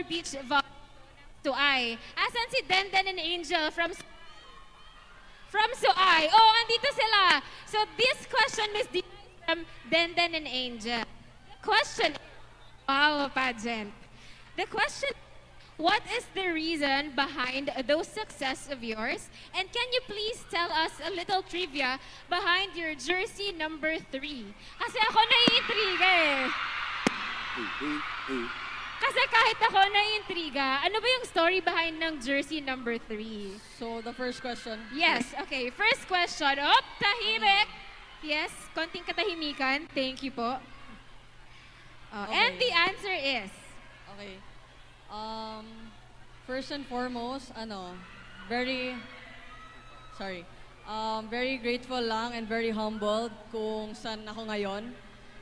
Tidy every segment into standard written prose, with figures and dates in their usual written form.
beach volleyball to I. Asan si Denden and Angel from Suai? Oh, andito sila. So this question, Miss Dina, is from Denden and Angel. The question, wow, pageant. The question, what is the reason behind those success of yours? And can you please tell us a little trivia behind your jersey number 3? Kasi ako naiintriga eh. Kasi kahit ako naiintriga, ano ba yung story behind ng jersey number 3? So, the first question. Yes, okay. First question. Oh, tahimik. Yes, konting katahimikan. Thank you po. Okay. And the answer is? Okay. First and foremost, very grateful lang and very humbled kung saan ako ngayon.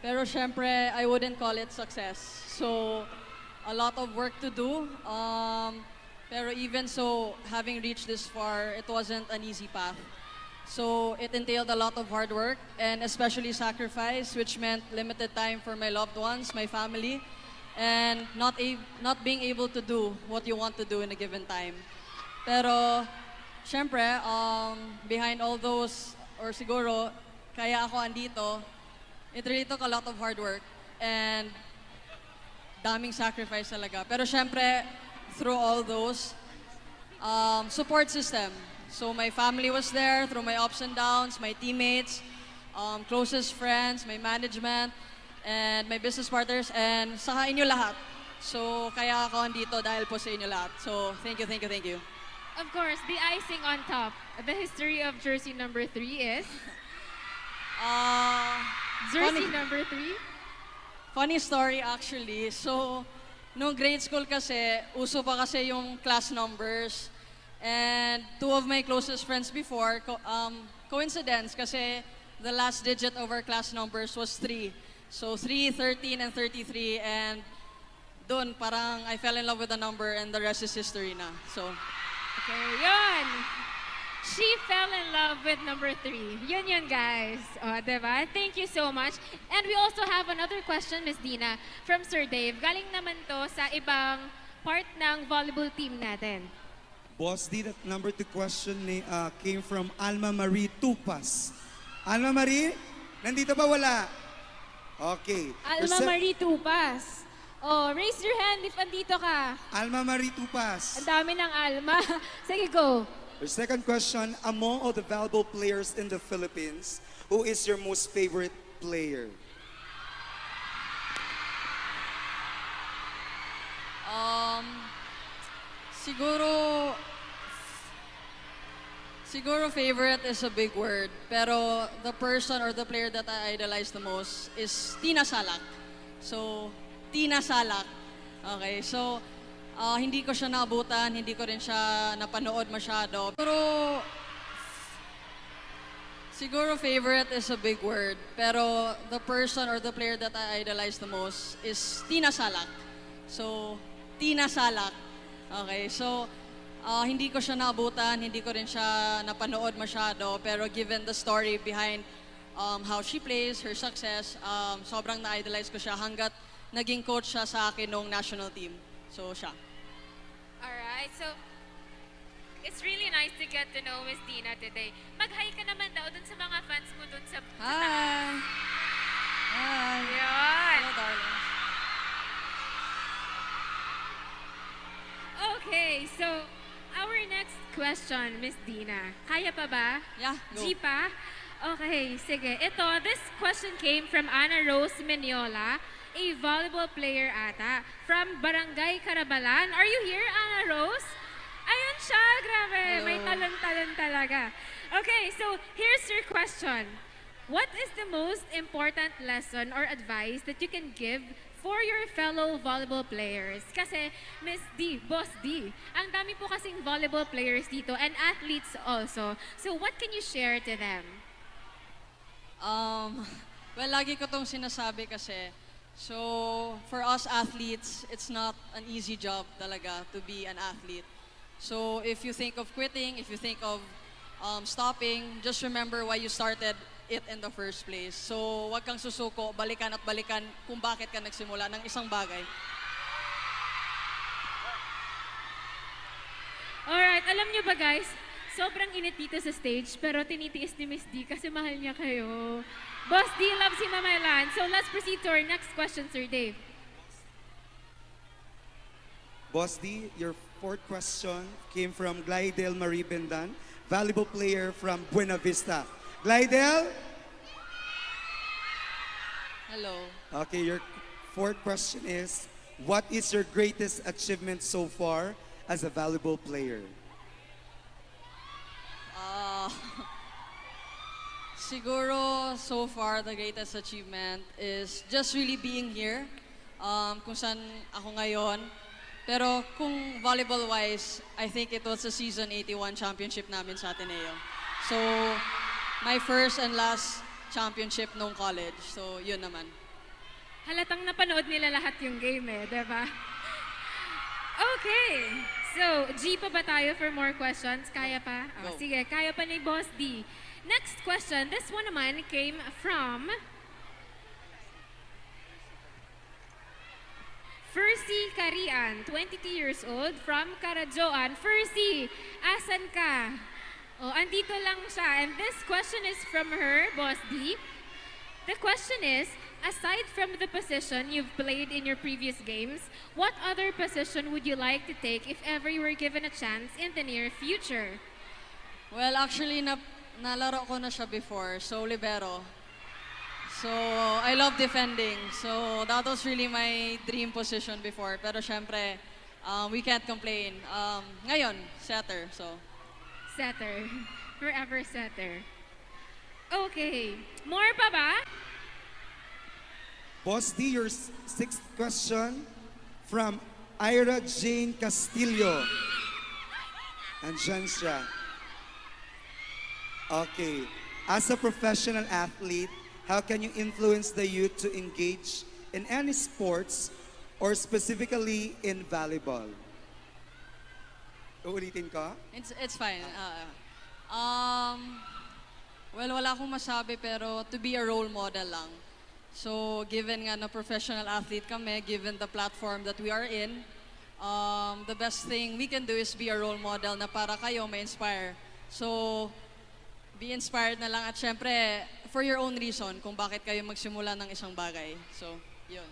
Pero syempre, I wouldn't call it success. So, a lot of work to do. Pero even so, having reached this far, it wasn't an easy path. So, it entailed a lot of hard work and especially sacrifice, which meant limited time for my loved ones, my family, and not being able to do what you want to do in a given time. Pero, syempre, behind all those, or siguro, kaya ako andito, it really took a lot of hard work and daming sacrifice talaga. Pero syempre, through all those, support system. So my family was there through my ups and downs, my teammates, closest friends, my management, and my business partners, and sa inyo lahat. So kaya ako andito dahil po sa inyo lahat. So thank you, thank you, thank you. Of course, the icing on top. The history of jersey number 3 is? Jersey number 3? Funny story actually. So, nung grade school kasi, uso pa kasi yung class numbers. And two of my closest friends before, coincidence kasi the last digit of our class numbers was 3. So 3, 13, and 33. And doon parang I fell in love with the number and the rest is history na. So, okay, yun. She fell in love with number 3. Yun, guys. O, diba? Thank you so much. And we also have another question, Miss Dina, from Sir Dave. Galing naman to sa ibang part ng volleyball team natin. Boss D, that number 2 question came from Alma Marie Tupas. Alma Marie, nandito ba wala? Okay. Alma Marie Tupas. Oh, raise your hand if andito ka. Alma Marie Tupas. Ang dami ng Alma. Sige, go. Your second question, among all the valuable players in the Philippines, who is your most favorite player? Siguro favorite is a big word, pero the person or the player that I idolize the most is Tina Salak. So, Tina Salak. Okay, so hindi ko siya naabutan, hindi ko rin siya napanood masyado. Siguro favorite is a big word, pero the person or the player that I idolize the most is Tina Salak. So, Tina Salak. Okay, so hindi ko siya naabutan, hindi ko rin siya napanood masyado, pero given the story behind how she plays, her success, sobrang na-idolize ko siya hanggat naging coach siya sa akin nung national team. So, siya. Alright, so it's really nice to get to know Miss Dina today. Mag-hi ka naman daw dun sa mga fans mo dun sa Hi! Hi! Yun. Hello, darling. Okay, so our next question, Miss Dina. Kaya pa ba? Yeah, go. G pa? Okay, sige. This question came from Ana Rose Meniola, a volleyball player ata, from Barangay Carabalan. Are you here, Ana Rose? Ayun siya, grabe. Hello. May talon-talon talaga. Okay, so here's your question. What is the most important lesson or advice that you can give for your fellow volleyball players? Kasi, Miss D, Boss D, ang dami po kasing volleyball players dito and athletes also. So what can you share to them? Well, lagi ko tong sinasabi kasi, so for us athletes, it's not an easy job talaga to be an athlete. So if you think of quitting, if you think of stopping, just remember why you started it in the first place. So wag kang susuko, balikan at balikan kung bakit ka nagsimula ng isang bagay. alam niyo ba guys, sobrang init dito sa stage, pero tinitiis ni Miss D kasi mahal niya kayo. Boss D loves Hima My Land. So let's proceed to our next question, Sir Dave. Boss D, your fourth question came from Glidel Marie Bendan, valuable player from Buena Vista. Glidel? Hello. Okay, your fourth question is, what is your greatest achievement so far as a valuable player? Siguro, so far, the greatest achievement is just really being here. Kung saan ako ngayon. Pero kung volleyball-wise, I think it was the season 81 championship namin sa Ateneo. So, my first and last championship nung college. So, yun naman. Halatang napanood nila lahat yung game eh, di ba? Okay. So, G pa ba tayo for more questions? Kaya pa? Oh, Go. sige, kaya pa ni Boss D. Next question, this one naman came from Fercy Carian, 22 years old, from Karajoan. Fercy, asan ka? Oh, andito lang siya. And this question is from her, Boss D. The question is, aside from the position you've played in your previous games, what other position would you like to take if ever you were given a chance in the near future? Well, actually, nalaro ko na siya before. So, libero. So, I love defending. So, that was really my dream position before. Pero syempre, we can't complain. Ngayon, setter. So, Setter. Forever setter. Okay. More pa ba? Boss D, your sixth question from Ira Jane Castillo. Andyan siya. Okay. As a professional athlete, how can you influence the youth to engage in any sports or specifically in volleyball? Uulitin ko? it's fine. Well, wala akong masabi pero to be a role model lang. So, given nga na professional athlete kami, given the platform that we are in, the best thing we can do is be a role model na para kayo ma-inspire. So, be inspired na lang at syempre, for your own reason kung bakit kayo magsimula ng isang bagay. So, yun.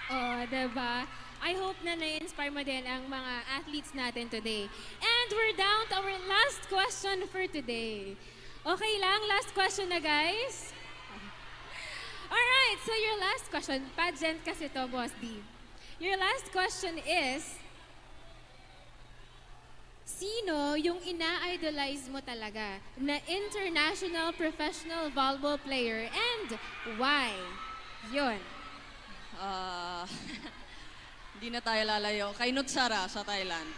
Oh, diba? I hope na na-inspire mo din ang mga athletes natin today. And we're down to our last question for today. Okay lang? Last question na, guys? Alright, so your last question, pageant kasi to, Boss D. Your last question is, sino yung ina-idolize mo talaga na international professional volleyball player and why? Yun. Hindi na tayo lalayo. Kay Nutsara sa Thailand.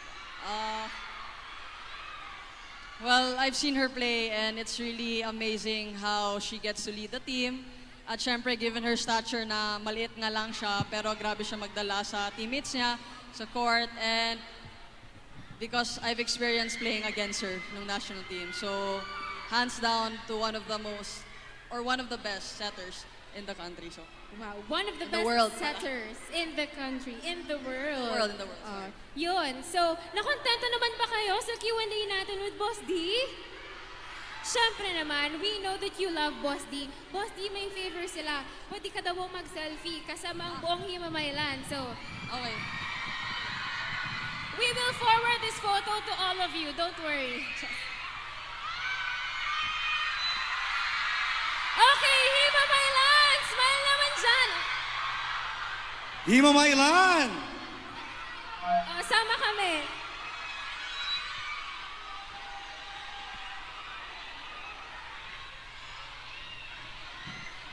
Well, I've seen her play and it's really amazing how she gets to lead the team. At syempre, given her stature na maliit nga lang siya, pero grabe siya magdala sa teammates niya, sa court, and because I've experienced playing against her ng national team. So, hands down to one of the most, or one of the best setters in the country. So, Wow, one of the In the best world. setters in the country, in the world. In the world, sorry. Yun. So, nakontento naman ba kayo sa Q&A natin with Boss D? Siyempre naman, we know that you love Boss D. Boss D, may favor sila. Pwede ka daw mag-selfie kasama ang buong Hima My Land. So, okay. we will forward this photo to all of you. Don't worry. Okay, Hima My Land! Smile naman dyan! Hima My Land! Sama kami.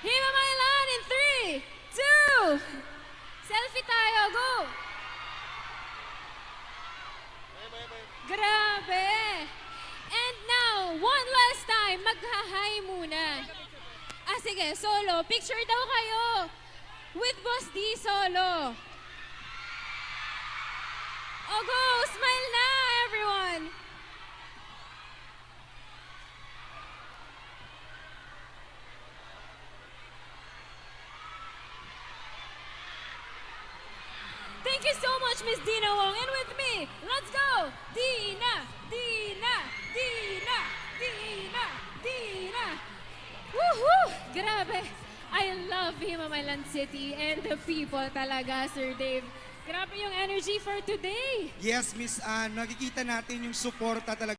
Hima My Land in 3, 2, selfie tayo, go! Grabe! And now, one last time, maghahay muna. Sige, solo. Picture daw kayo with Boss D solo. Oh, go! Smile na, everyone! Thank you so much, Miss Deanna Wong. And with me, let's go, Deanna! Grabe. I love Himamaylan City and the people talaga, Sir Dave. Grabe yung energy for today. Yes, Miss Anne, nakikita natin yung suporta talaga